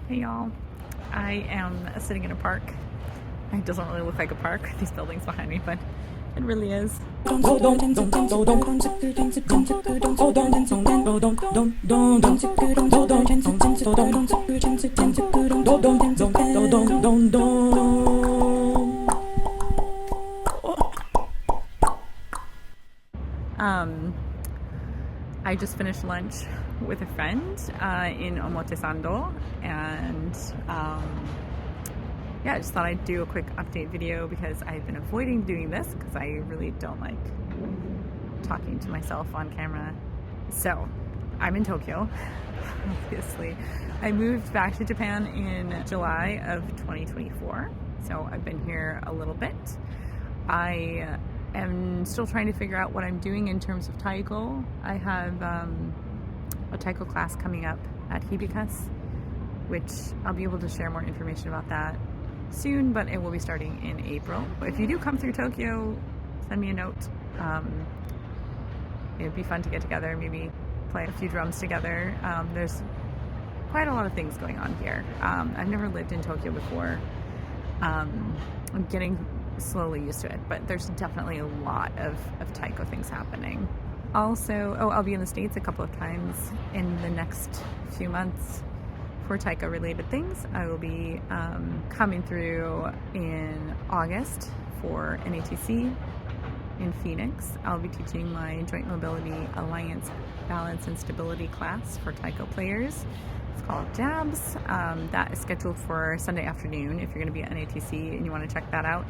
Hey y'all, I am sitting in a park. It doesn't really look like a park, these buildings behind me, but it really is. I just finished lunch with a friend in Omotesando, and yeah, I just thought I'd do a quick update video because I've been avoiding doing this because I really don't like talking to myself on camera. So I'm in Tokyo, obviously. I moved back to Japan in July of 2024, so I've been here a little bit. I am still trying to figure out what I'm doing in terms of Taiko. I have a Taiko class coming up at Hibikas, which I'll be able to share more information about that soon, but it will be starting in April. If you do come through Tokyo, send me a note. It'd be fun to get together, maybe play a few drums together. There's quite a lot of things going on here. I've never lived in Tokyo before. I'm getting slowly used to it, but there's definitely a lot of Taiko things happening. Also, I'll be in the States a couple of times in the next few months for Taiko related things. I will be coming through in August for NATC in Phoenix. I'll be teaching my Joint Mobility Alliance Balance and Stability class for Taiko players. It's called JABS. That is scheduled for Sunday afternoon if you're going to be at NATC and you want to check that out.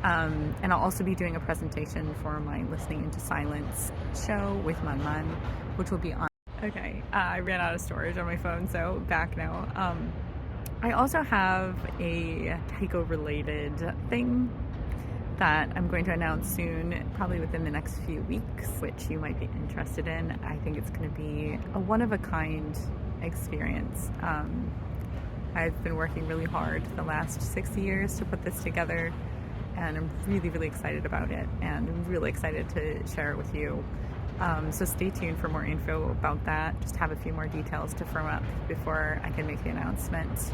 And I'll also be doing a presentation for my Listening into Silence show with Man, which will be on. Okay, I ran out of storage on my phone, so back now. I also have a Taiko related thing that I'm going to announce soon, probably within the next few weeks, which you might be interested in. I think it's going to be a one-of-a-kind experience. I've been working really hard the last 6 years to put this together, and I'm really, really excited about it, and I'm really excited to share it with you. So stay tuned for more info about that. Just have a few more details to firm up before I can make the announcement.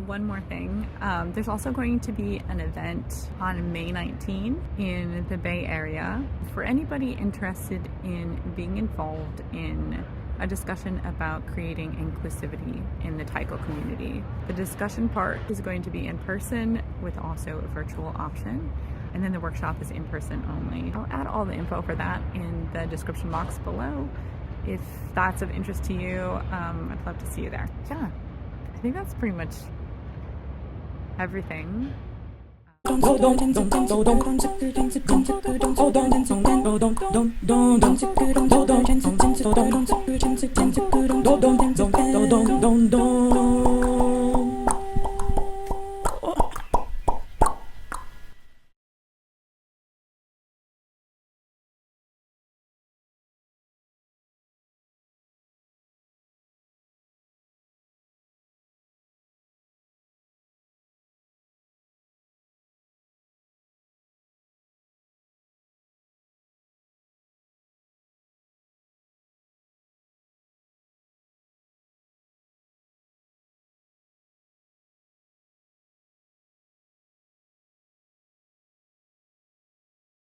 One more thing, there's also going to be an event on May 19 in the Bay Area for anybody interested in being involved in a discussion about creating inclusivity in the Taiko community. The discussion part is going to be in person with also a virtual option, and then the workshop is in person only. I'll add all the info for that in the description box below. If that's of interest to you, I'd love to see you there. Yeah, I think that's pretty much everything.